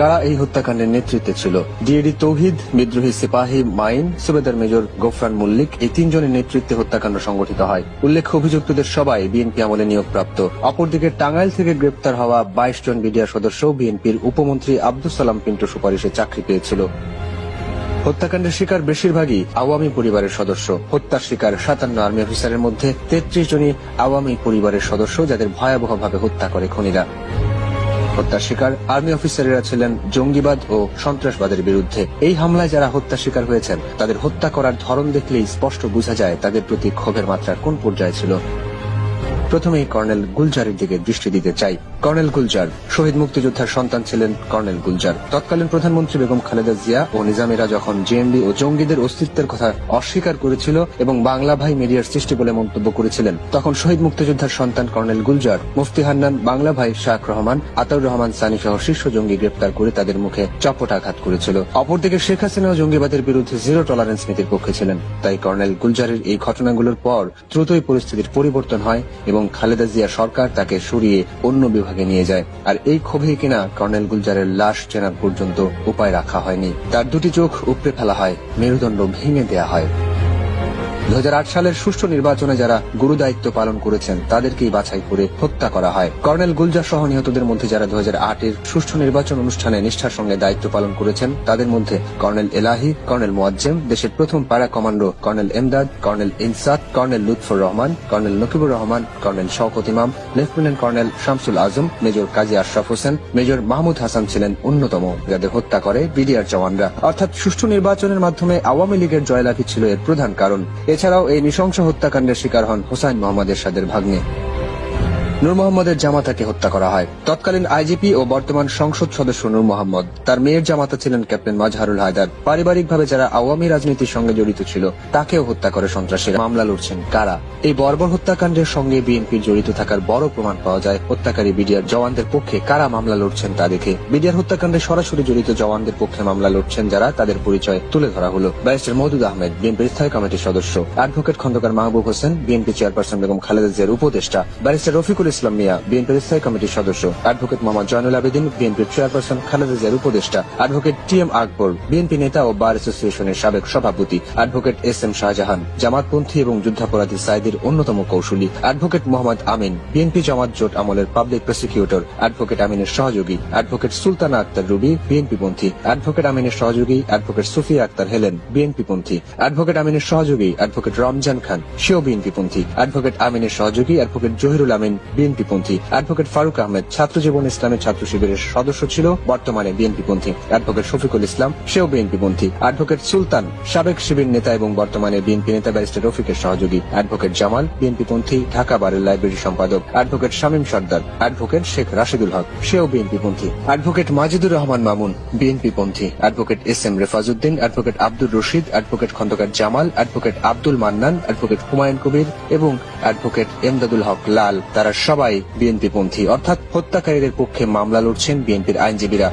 কারা এই হত্যাকাণ্ডের নেতৃত্বে ছিল? ডিএডি তৌহিদ, বিদ্রোহী সিপাহী মাইন, সুবেদার মেজর গোফরান মল্লিক, এই তিনজনের নেতৃত্বে হত্যাকাণ্ড সংগঠিত হয়। উল্লেখ্য, অভিযুক্তদের সবাই বিএনপি আমলে নিয়োগপ্রাপ্ত। অপরদিকে টাঙ্গাইল থেকে গ্রেপ্তার হওয়া 22 জন বিডিআর সদস্য বিএনপির উপমন্ত্রী আব্দুস সালাম পিন্টু সুপারিশে চাকরি পেয়েছিল। হত্যাকাণ্ডের শিকার বেশিরভাগই আওয়ামী পরিবারের সদস্য। হত্যার শিকার 57 আর্মি অফিসারের মধ্যে 33 জনই আওয়ামী পরিবারের সদস্য, যাদের ভয়াবহভাবে হত্যা করে খুনিরা। হত্যার শিকার আর্মি অফিসারেরা ছিলেন জঙ্গিবাদ ও সন্ত্রাসবাদের বিরুদ্ধে। এই হামলায় যারা হত্যা শিকার হয়েছেন, তাদের হত্যা করার ধরন দেখলেই স্পষ্ট বোঝা যায় তাদের প্রতি ক্ষোভের মাত্রা কোন পর্যায়ে ছিল। প্রথমেই কর্নেল গুলজারের দিকে দৃষ্টি দিতে চাই। কর্নেল গুলজার শহীদ মুক্তিযোদ্ধার সন্তান ছিলেন। কর্নেল গুলজার তৎকালীন প্রধানমন্ত্রী বেগম খালেদা জিয়া ও নিজামীরা যখন জেএমবি ও জঙ্গিদের অস্তিত্বের কথা অস্বীকার করেছিল এবং বাংলা ভাই মিডিয়ার সৃষ্টি বলে মন্তব্য করেছিলেন, তখন শহীদ মুক্তিযোদ্ধার সন্তান কর্নেল গুলজার, মুফতি হান্নান, বাংলা ভাই শাহ রহমান, আতাউর রহমান সানি সহ শীর্ষ জঙ্গি গ্রেপ্তার করে তাদের মুখে চপটাঘাত করেছিল। অপরদিকে শেখ হাসিনা ও জঙ্গিবাদের বিরুদ্ধে জিরো টলারেন্স নীতির পক্ষে ছিলেন। তাই কর্নেল গুলজারের এই ঘটনাগুলোর পর দ্রুতই পরিস্থিতির পরিবর্তন হয় এবং খালেদা জিয়া সরকার তাকে সরিয়ে অন্য বিভাগে নিয়ে যায়। আর এই ক্ষোভেই কিনা কর্নেল গুলজারের লাশ চেনার পর্যন্ত উপায় রাখা হয়নি। তার দুটি চোখ উপড়ে ফেলা হয়, মেরুদণ্ড ভেঙে দেয়া হয়। 2008 সালের সুষ্ঠু নির্বাচনে যারা গুরু দায়িত্ব পালন করেছেন তাদেরকেই বাছাই করে হত্যা করা হয়। কর্নেল গুলজার সহ নিহতদের মধ্যে যারা 2008-এর সুষ্ঠু নির্বাচন অনুষ্ঠানে নিষ্ঠার সঙ্গে দায়িত্ব পালন করেছেন, তাদের মধ্যে কর্নেল এলাহি, কর্নেল মোয়াজ্জেম, দেশের প্রথম para commando colonel Emdad, colonel Insat, colonel Lutfur Rahman, colonel Nakibur Rahman, colonel Shawkat Imam, lieutenant colonel Shamsul Azam, major Kazi Ashraf Hossain, major Mahmud Hasan ছিলেন অন্যতম, যাদের হত্যা করে বিডিআর জওয়ানরা। অর্থাৎ সুষ্ঠু নির্বাচনের মাধ্যমে আওয়ামী লীগের জয়লাভই ছিল এর প্রধান কারণ। এছাড়াও এই নৃশংস হত্যাকাণ্ডের শিকার হন হোসাইন মোহাম্মদ এরশাদের ভাগ্নে নূর মোহাম্মদের জামাতাকে হত্যা করা হয়। তৎকালীন আইজিপি ও বর্তমান সংসদ সদস্য নূর মোহাম্মদ, তার মেয়ের জামাতা ছিলেন ক্যাপ্টেন মাজহারুল হায়দার। পারিবারিকভাবে যারা আওয়ামী রাজনীতির সঙ্গে জড়িত ছিল, তাকেও হত্যা করে সন্ত্রাসীরা। মামলা লড়ছেন কারা? এই বর্বর হত্যাকাণ্ডের সঙ্গে বিএনপির জড়িত থাকার বড় প্রমাণ পাওয়া যায় হত্যাকারী বিডিআর জওয়ানদের পক্ষে কারা মামলা লড়ছেন তা দেখে। বিডিআর হত্যাকাণ্ডে সরাসরি জড়িত জওয়ানদের পক্ষে মামলা লড়ছেন যারা, তাদের পরিচয় তুলে ধরা হলো। ব্যারিস্টার মওদুদ আহমেদ, বিএনপির স্থায়ী কমিটির সদস্য। Advocate Khandakar Mahbub Hossain, BNP chairperson Begum Khaleda জিয়ার উপদেষ্টা। ব্যারিস্টার রফিকুল ইসলাম মিয়া, বিএনপির স্থায়ী কমিটির সদস্য। অ্যাডভোকেট মোহাম্মদ জয়নুল আবেদিন, বিএনপির চেয়ারপারসন খালেদা জিয়ার উপদেষ্টা। অ্যাডভোকেট টিএম আকবর, বিএনপি নেতা ও বার অ্যাসোসিয়েশনের সাবেক সভাপতি। Advocate SM. শাহজাহান, জামাতপন্থী এবং যুদ্ধাপরাধী সাইদের অন্যতম কৌশলী। অ্যাডভোকেট মোহাম্মদ আমিন, বিএনপি জামাত জোট আমলের পাবলিক প্রসিকিউটর। অ্যাডভোকেট আমিনের সহযোগী অ্যাডভোকেট সুলতানা আক্তার রুবি, বিএনপি পন্থী। অ্যাডভোকেট আমিনের সহযোগী advocate Sufia Akhtar Helen, BNP পন্থী। অ্যাডভোকেট আমিনের সহযোগী অ্যাডভোকেট রমজান খান, সেও বিএনপি পন্থী। অ্যাডভোকেট আমিনের সহযোগী অ্যাডভোকেট জহিরুল আমিন, বিএনপি পন্থী। অ্যাডভোকেট ফারুক আহমেদ, ছাত্র জীবন ইসলামের ছাত্র শিবিরের সদস্য ছিল, বর্তমানে বিএনপি পন্থী। অ্যাডভোকেট শফিকুল ইসলাম, সেও বিএনপি পন্থী। অ্যাডভোকেট সুলতান, সাবেক শিবির নেতা এবং বর্তমানে বিএনপি নেতা ব্যারিস্টার রফিকের সহযোগী। অ্যাডভোকেট জামাল, বিএনপি পন্থী, ঢাকা বারের লাইব্রেরি সম্পাদক। অ্যাডভোকেট শামীম সর্দার, অ্যাডভোকেট শেখ রাশিদুল হক, সেও বিএনপি পন্থী। অ্যাডভোকেট মাজিদুর রহমান মামুন, বিএনপি পন্থী। Advocate S M. Refazuddin, advocate Abdur Rashid, advocate Khandakar Jamal, advocate Abdul Mannan, advocate Humayun Kabir এবং অ্যাডভোকেট এমদাদুল হক লাল, তারা সবাই বিএনপি পন্থী। অর্থাৎ হত্যাকারীদের পক্ষে মামলা লড়ছেন বিএনপির আইনজীবীরা।